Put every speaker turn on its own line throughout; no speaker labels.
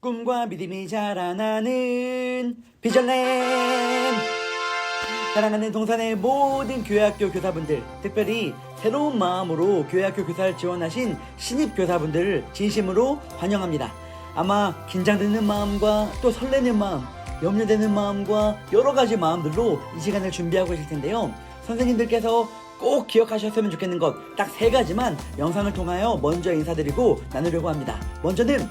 꿈과 믿음이 자라나는 비전랜드. 사랑하는 동산의 모든 교회학교 교사분들, 특별히 새로운 마음으로 교회학교 교사를 지원하신 신입 교사분들을 진심으로 환영합니다. 아마 긴장되는 마음과 또 설레는 마음, 염려되는 마음과 여러 가지 마음들로 이 시간을 준비하고 계실 텐데요. 선생님들께서 꼭 기억하셨으면 좋겠는 것 딱 3가지만 영상을 통하여 먼저 인사드리고 나누려고 합니다. 먼저는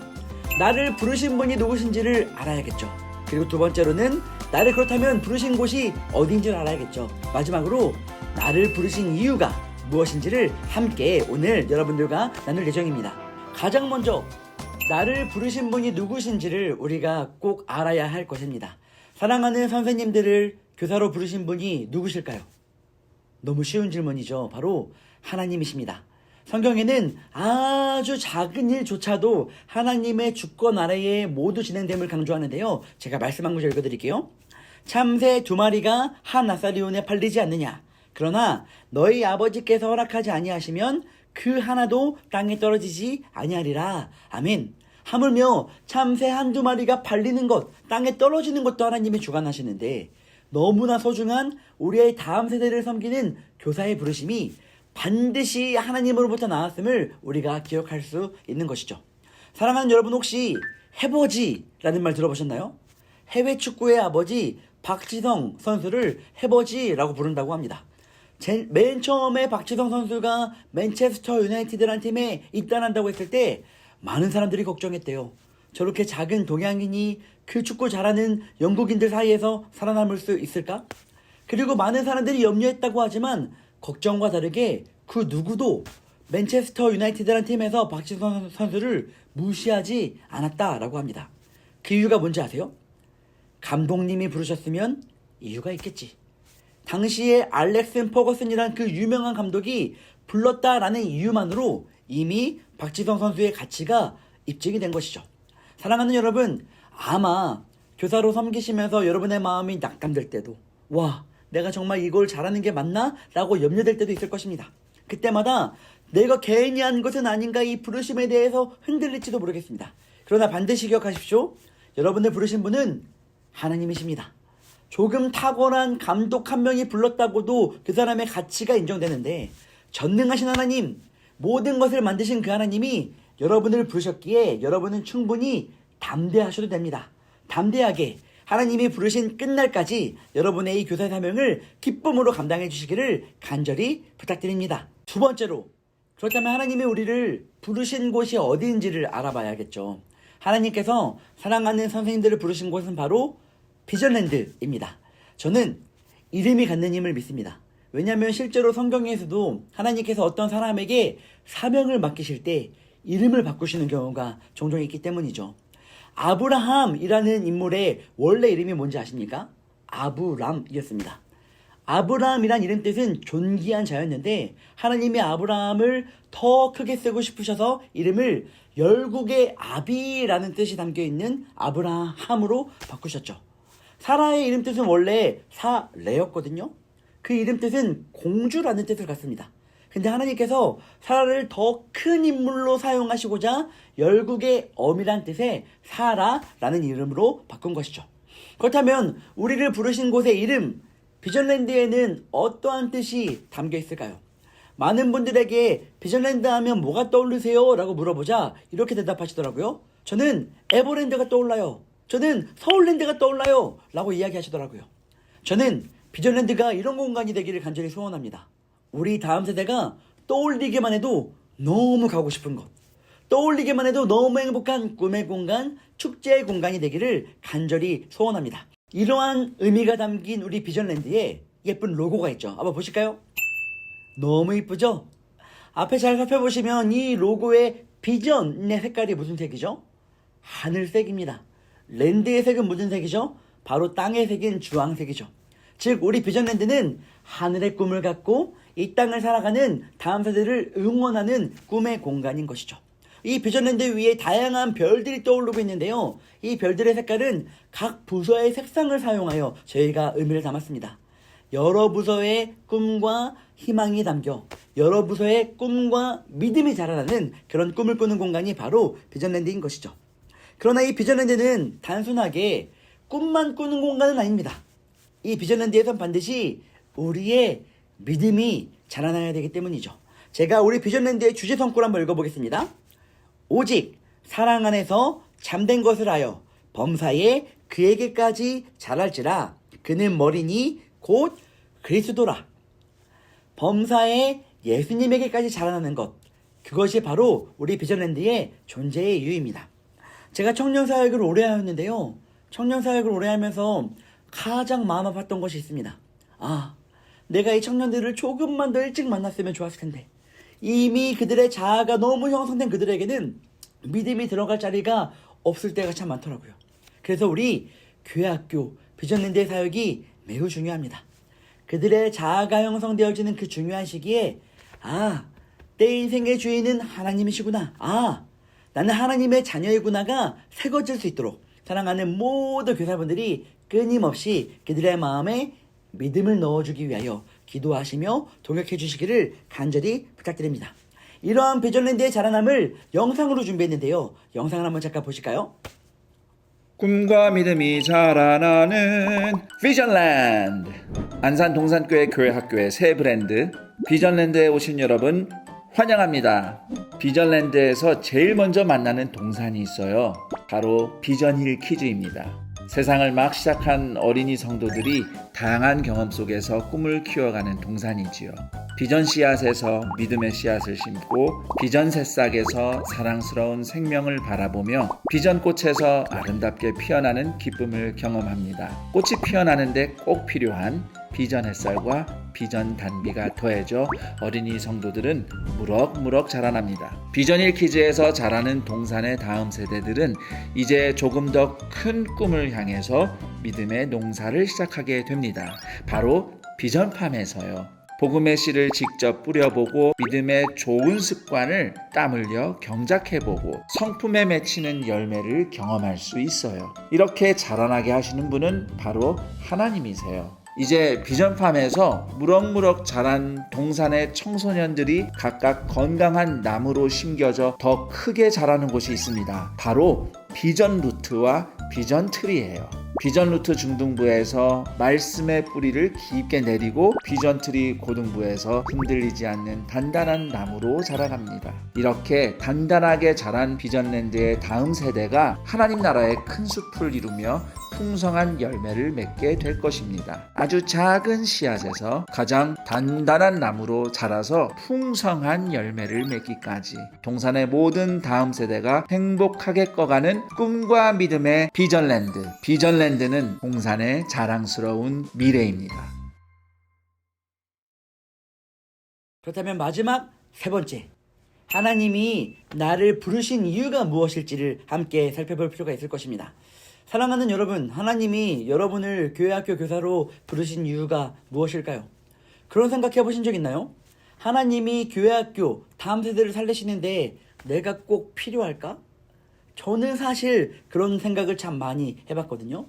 나를 부르신 분이 누구신지를 알아야겠죠. 그리고 두 번째로는 나를 그렇다면 부르신 곳이 어디인지를 알아야겠죠. 마지막으로 나를 부르신 이유가 무엇인지를 함께 오늘 여러분들과 나눌 예정입니다. 가장 먼저 나를 부르신 분이 누구신지를 우리가 꼭 알아야 할 것입니다. 사랑하는 선생님들을 교사로 부르신 분이 누구실까요? 너무 쉬운 질문이죠. 바로 하나님이십니다. 성경에는 아주 작은 일조차도 하나님의 주권 아래에 모두 진행됨을 강조하는데요. 제가 말씀 한 구절 읽어드릴게요. 참새 2마리가 한 아사리온에 팔리지 않느냐. 그러나 너희 아버지께서 허락하지 아니하시면 그 하나도 땅에 떨어지지 아니하리라. 아멘. 하물며 참새 1-2마리가 팔리는 것, 땅에 떨어지는 것도 하나님이 주관하시는데 너무나 소중한 우리의 다음 세대를 섬기는 교사의 부르심이 반드시 하나님으로부터 나왔음을 우리가 기억할 수 있는 것이죠. 사랑하는 여러분, 혹시 해버지라는 말 들어보셨나요? 해외 축구의 아버지 박지성 선수를 해버지라고 부른다고 합니다. 맨 처음에 박지성 선수가 맨체스터 유나이티드라는 팀에 입단한다고 했을 때 많은 사람들이 걱정했대요. 저렇게 작은 동양인이 그 축구 잘하는 영국인들 사이에서 살아남을 수 있을까? 그리고 많은 사람들이 염려했다고 하지만 걱정과 다르게 그 누구도 맨체스터 유나이티드라는 팀에서 박지성 선수를 무시하지 않았다라고 합니다. 그 이유가 뭔지 아세요? 감독님이 부르셨으면 이유가 있겠지. 당시에 알렉슨 퍼거슨이란 그 유명한 감독이 불렀다라는 이유만으로 이미 박지성 선수의 가치가 입증이 된 것이죠. 사랑하는 여러분, 아마 교사로 섬기시면서 여러분의 마음이 낙감될 때도 와, 내가 정말 이걸 잘하는 게 맞나? 라고 염려될 때도 있을 것입니다. 그때마다 내가 괜히 한 것은 아닌가 이 부르심에 대해서 흔들릴지도 모르겠습니다. 그러나 반드시 기억하십시오. 여러분을 부르신 분은 하나님이십니다. 조금 탁월한 감독 한 명이 불렀다고도 그 사람의 가치가 인정되는데 전능하신 하나님, 모든 것을 만드신 그 하나님이 여러분을 부르셨기에 여러분은 충분히 담대하셔도 됩니다. 담대하게 하나님이 부르신 끝날까지 여러분의 이 교사 사명을 기쁨으로 감당해 주시기를 간절히 부탁드립니다. 두 번째로, 그렇다면 하나님이 우리를 부르신 곳이 어디인지를 알아봐야겠죠. 하나님께서 사랑하는 선생님들을 부르신 곳은 바로 비전랜드입니다. 저는 이름이 갖는 힘을 믿습니다. 왜냐하면 실제로 성경에서도 하나님께서 어떤 사람에게 사명을 맡기실 때 이름을 바꾸시는 경우가 종종 있기 때문이죠. 아브라함이라는 인물의 원래 이름이 뭔지 아십니까? 아브람이었습니다. 아브라함이란 이름 뜻은 존귀한 자였는데 하나님이 아브라함을 더 크게 쓰고 싶으셔서 이름을 열국의 아비라는 뜻이 담겨있는 아브라함으로 바꾸셨죠. 사라의 이름 뜻은 원래 사레였거든요. 그 이름 뜻은 공주라는 뜻을 갖습니다. 근데 하나님께서 사라를 더 큰 인물로 사용하시고자 열국의 어미란 뜻의 사라라는 이름으로 바꾼 것이죠. 그렇다면 우리를 부르신 곳의 이름 비전랜드에는 어떠한 뜻이 담겨 있을까요? 많은 분들에게 비전랜드 하면 뭐가 떠오르세요? 라고 물어보자 이렇게 대답하시더라고요. 저는 에버랜드가 떠올라요. 저는 서울랜드가 떠올라요. 라고 이야기하시더라고요. 저는 비전랜드가 이런 공간이 되기를 간절히 소원합니다. 우리 다음 세대가 떠올리기만 해도 너무 가고 싶은 것, 떠올리기만 해도 너무 행복한 꿈의 공간, 축제의 공간이 되기를 간절히 소원합니다. 이러한 의미가 담긴 우리 비전랜드에 예쁜 로고가 있죠. 한번 보실까요? 너무 이쁘죠? 앞에 잘 살펴보시면 이 로고의 비전의 색깔이 무슨 색이죠? 하늘색입니다. 랜드의 색은 무슨 색이죠? 바로 땅의 색인 주황색이죠. 즉 우리 비전랜드는 하늘의 꿈을 갖고 이 땅을 살아가는 다음 세대를 응원하는 꿈의 공간인 것이죠. 이 비전랜드 위에 다양한 별들이 떠오르고 있는데요. 이 별들의 색깔은 각 부서의 색상을 사용하여 저희가 의미를 담았습니다. 여러 부서의 꿈과 희망이 담겨 여러 부서의 꿈과 믿음이 자라나는 그런 꿈을 꾸는 공간이 바로 비전랜드인 것이죠. 그러나 이 비전랜드는 단순하게 꿈만 꾸는 공간은 아닙니다. 이 비전랜드에선 반드시 우리의 믿음이 자라나야 되기 때문이죠. 제가 우리 비전랜드의 주제 성구를 한번 읽어보겠습니다. 오직 사랑 안에서 잠든 것을 하여 범사에 그에게까지 자랄지라. 그는 머리니 곧 그리스도라. 범사에 예수님에게까지 자라나는 것, 그것이 바로 우리 비전랜드의 존재의 이유입니다. 제가 청년사역을 오래 하였는데요, 청년사역을 오래 하면서 가장 마음 아팠던 것이 있습니다. 내가 이 청년들을 조금만 더 일찍 만났으면 좋았을 텐데, 이미 그들의 자아가 너무 형성된 그들에게는 믿음이 들어갈 자리가 없을 때가 참 많더라고요. 그래서 우리 교회학교 비전랜드의 사역이 매우 중요합니다. 그들의 자아가 형성되어지는 그 중요한 시기에 내 인생의 주인은 하나님이시구나, 나는 하나님의 자녀이구나가 새겨질 수 있도록 사랑하는 모든 교사분들이 끊임없이 그들의 마음에 믿음을 넣어주기 위하여 기도하시며 동역해 주시기를 간절히 부탁드립니다. 이러한 비전랜드의 자라남을 영상으로 준비했는데요, 영상을 한번 잠깐 보실까요?
꿈과 믿음이 자라나는 비전랜드, 안산 동산교회 교회학교의 새 브랜드 비전랜드에 오신 여러분 환영합니다. 비전랜드에서 제일 먼저 만나는 동산이 있어요. 바로 비전힐 키즈입니다. 세상을 막 시작한 어린이 성도들이 다양한 경험 속에서 꿈을 키워가는 동산이지요. 비전 씨앗에서 믿음의 씨앗을 심고 비전 새싹에서 사랑스러운 생명을 바라보며 비전 꽃에서 아름답게 피어나는 기쁨을 경험합니다. 꽃이 피어나는데 꼭 필요한 비전 햇살과 비전 단비가 더해져 어린이 성도들은 무럭무럭 자라납니다. 비전힐 키즈에서 자라는 동산의 다음 세대들은 이제 조금 더 큰 꿈을 향해서 믿음의 농사를 시작하게 됩니다. 바로 비전팜에서요. 복음의 씨를 직접 뿌려보고 믿음의 좋은 습관을 땀 흘려 경작해보고 성품에 맺히는 열매를 경험할 수 있어요. 이렇게 자라나게 하시는 분은 바로 하나님이세요. 이제 비전팜에서 무럭무럭 자란 동산의 청소년들이 각각 건강한 나무로 심겨져 더 크게 자라는 곳이 있습니다. 바로 비전 루트와 비전 트리예요. 비전 루트 중등부에서 말씀의 뿌리를 깊게 내리고 비전 트리 고등부에서 흔들리지 않는 단단한 나무로 자라갑니다. 이렇게 단단하게 자란 비전랜드의 다음 세대가 하나님 나라의 큰 숲을 이루며 풍성한 열매를 맺게 될 것입니다. 아주 작은 씨앗에서 가장 단단한 나무로 자라서 풍성한 열매를 맺기까지 동산의 모든 다음 세대가 행복하게 꺼가는 꿈과 믿음의 비전랜드. 비전랜드는 동산의 자랑스러운 미래입니다.
그렇다면 마지막 세 번째, 하나님이 나를 부르신 이유가 무엇일지를 함께 살펴볼 필요가 있을 것입니다. 사랑하는 여러분, 하나님이 여러분을 교회학교 교사로 부르신 이유가 무엇일까요? 그런 생각해 보신 적 있나요? 하나님이 교회학교 다음 세대를 살리시는데 내가 꼭 필요할까? 저는 사실 그런 생각을 참 많이 해봤거든요.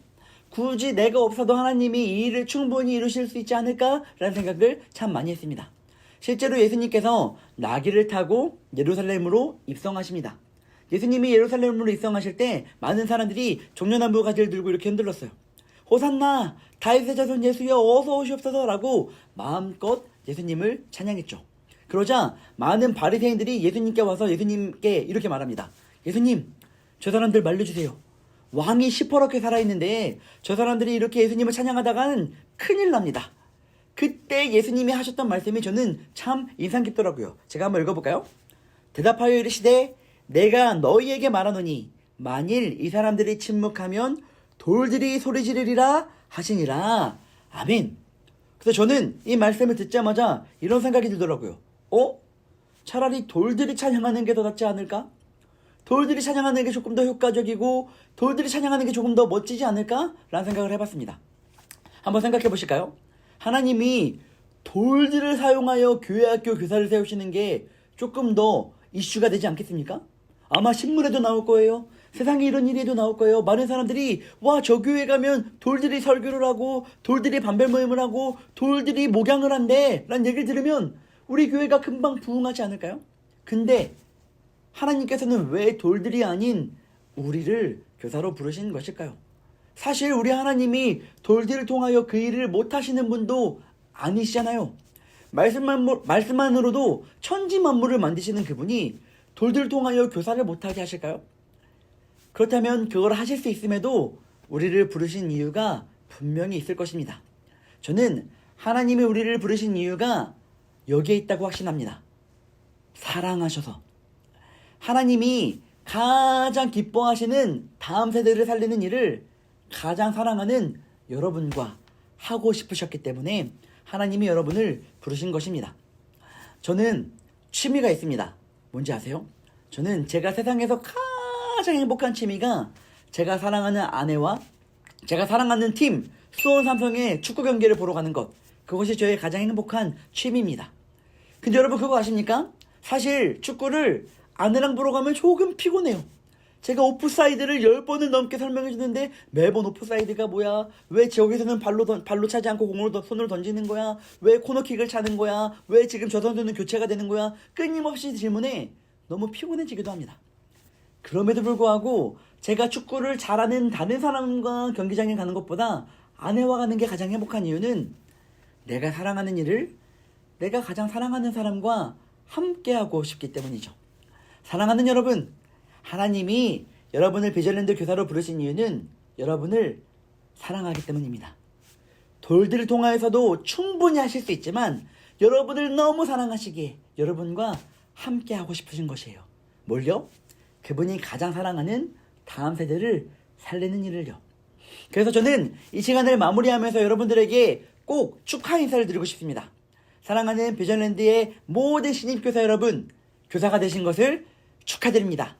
굳이 내가 없어도 하나님이 이 일을 충분히 이루실 수 있지 않을까라는 생각을 참 많이 했습니다. 실제로 예수님께서 나귀를 타고 예루살렘으로 입성하십니다. 예수님이 예루살렘으로 입성하실 때 많은 사람들이 종려나무 가지를 들고 이렇게 흔들었어요. 호산나 다윗의 자손 예수여 어서 오시옵소서 라고 마음껏 예수님을 찬양했죠. 그러자 많은 바리새인들이 예수님께 와서 예수님께 이렇게 말합니다. 예수님, 저 사람들 말려주세요. 왕이 시퍼렇게 살아있는데 저 사람들이 이렇게 예수님을 찬양하다가는 큰일 납니다. 그때 예수님이 하셨던 말씀이 저는 참 인상 깊더라고요. 제가 한번 읽어볼까요? 대답하여 이르시되 내가 너희에게 말하노니 만일 이 사람들이 침묵하면 돌들이 소리 지르리라 하시니라. 아멘. 그래서 저는 이 말씀을 듣자마자 이런 생각이 들더라고요. 차라리 돌들이 찬양하는 게 더 낫지 않을까? 돌들이 찬양하는 게 조금 더 효과적이고 돌들이 찬양하는 게 조금 더 멋지지 않을까? 라는 생각을 해봤습니다. 한번 생각해 보실까요? 하나님이 돌들을 사용하여 교회학교 교사를 세우시는 게 조금 더 이슈가 되지 않겠습니까? 아마 신문에도 나올 거예요. 세상에 이런 일에도 나올 거예요. 많은 사람들이 와, 저 교회 가면 돌들이 설교를 하고 돌들이 반별 모임을 하고 돌들이 목양을 한대 라는 얘기를 들으면 우리 교회가 금방 부흥하지 않을까요? 근데 하나님께서는 왜 돌들이 아닌 우리를 교사로 부르신 것일까요? 사실 우리 하나님이 돌들을 통하여 그 일을 못하시는 분도 아니시잖아요. 말씀만으로도 천지 만물을 만드시는 그분이 돌들을 통하여 교사를 못하게 하실까요? 그렇다면 그걸 하실 수 있음에도 우리를 부르신 이유가 분명히 있을 것입니다. 저는 하나님이 우리를 부르신 이유가 여기에 있다고 확신합니다. 사랑하셔서. 하나님이 가장 기뻐하시는 다음 세대를 살리는 일을 가장 사랑하는 여러분과 하고 싶으셨기 때문에 하나님이 여러분을 부르신 것입니다. 저는 취미가 있습니다. 뭔지 아세요? 저는 제가 세상에서 가장 행복한 취미가 제가 사랑하는 아내와 제가 사랑하는 팀 수원 삼성의 축구 경기를 보러 가는 것, 그것이 저의 가장 행복한 취미입니다. 근데 여러분 그거 아십니까? 사실 축구를 아내랑 보러 가면 조금 피곤해요. 제가 오프사이드를 10번을 넘게 설명해 주는데 매번 오프사이드가 뭐야? 왜 저기서는 발로 차지 않고 손으로 던지는 거야? 왜 코너킥을 차는 거야? 왜 지금 저 선수는 교체가 되는 거야? 끊임없이 질문에 너무 피곤해지기도 합니다. 그럼에도 불구하고 제가 축구를 잘하는 다른 사람과 경기장에 가는 것보다 아내와 가는 게 가장 행복한 이유는 내가 사랑하는 일을 내가 가장 사랑하는 사람과 함께하고 싶기 때문이죠. 사랑하는 여러분, 하나님이 여러분을 비전랜드 교사로 부르신 이유는 여러분을 사랑하기 때문입니다. 돌들을 통하여서도 충분히 하실 수 있지만 여러분을 너무 사랑하시기에 여러분과 함께하고 싶으신 것이에요. 뭘요? 그분이 가장 사랑하는 다음 세대를 살리는 일을요. 그래서 저는 이 시간을 마무리하면서 여러분들에게 꼭 축하 인사를 드리고 싶습니다. 사랑하는 비전랜드의 모든 신입교사 여러분, 교사가 되신 것을 축하드립니다.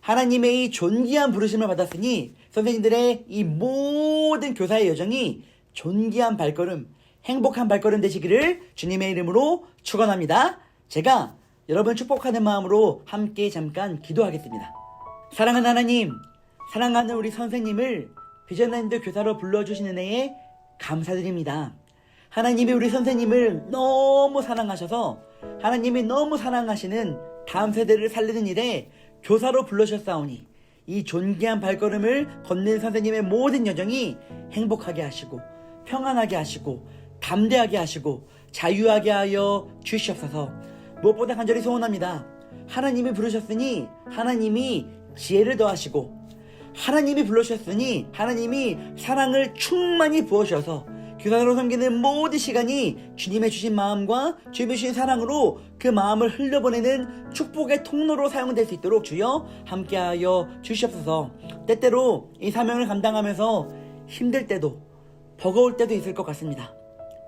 하나님의 이 존귀한 부르심을 받았으니 선생님들의 이 모든 교사의 여정이 존귀한 발걸음, 행복한 발걸음 되시기를 주님의 이름으로 축원합니다. 제가 여러분 축복하는 마음으로 함께 잠깐 기도하겠습니다. 사랑하는 하나님, 사랑하는 우리 선생님을 비전랜드 교사로 불러주신 은혜에 감사드립니다. 하나님이 우리 선생님을 너무 사랑하셔서 하나님이 너무 사랑하시는 다음 세대를 살리는 일에 교사로 불러주셨사오니 이 존귀한 발걸음을 걷는 선생님의 모든 여정이 행복하게 하시고 평안하게 하시고 담대하게 하시고 자유하게 하여 주시옵소서. 무엇보다 간절히 소원합니다. 하나님이 부르셨으니 하나님이 지혜를 더하시고 하나님이 불러주셨으니 하나님이 사랑을 충만히 부어주셔서 교사로 섬기는 모든 시간이 주님의 주신 마음과 주님의 주신 사랑으로 그 마음을 흘려보내는 축복의 통로로 사용될 수 있도록 주여 함께하여 주시옵소서. 때때로 이 사명을 감당하면서 힘들 때도 버거울 때도 있을 것 같습니다.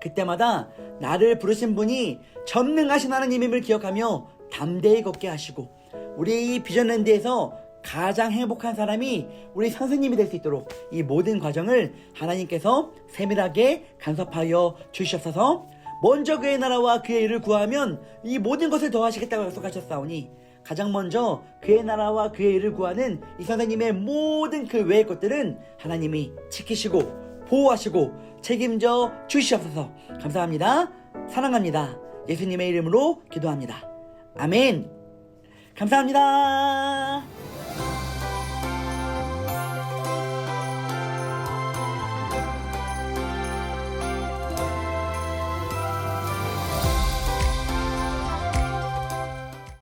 그때마다 나를 부르신 분이 전능하신 하나님임을 기억하며 담대히 걷게 하시고 우리 이 비전랜드에서 가장 행복한 사람이 우리 선생님이 될 수 있도록 이 모든 과정을 하나님께서 세밀하게 간섭하여 주시옵소서. 먼저 그의 나라와 그의 일을 구하면 이 모든 것을 더하시겠다고 약속하셨사오니 가장 먼저 그의 나라와 그의 일을 구하는 이 선생님의 모든 그 외의 것들은 하나님이 지키시고 보호하시고 책임져 주시옵소서. 감사합니다. 사랑합니다. 예수님의 이름으로 기도합니다. 아멘. 감사합니다.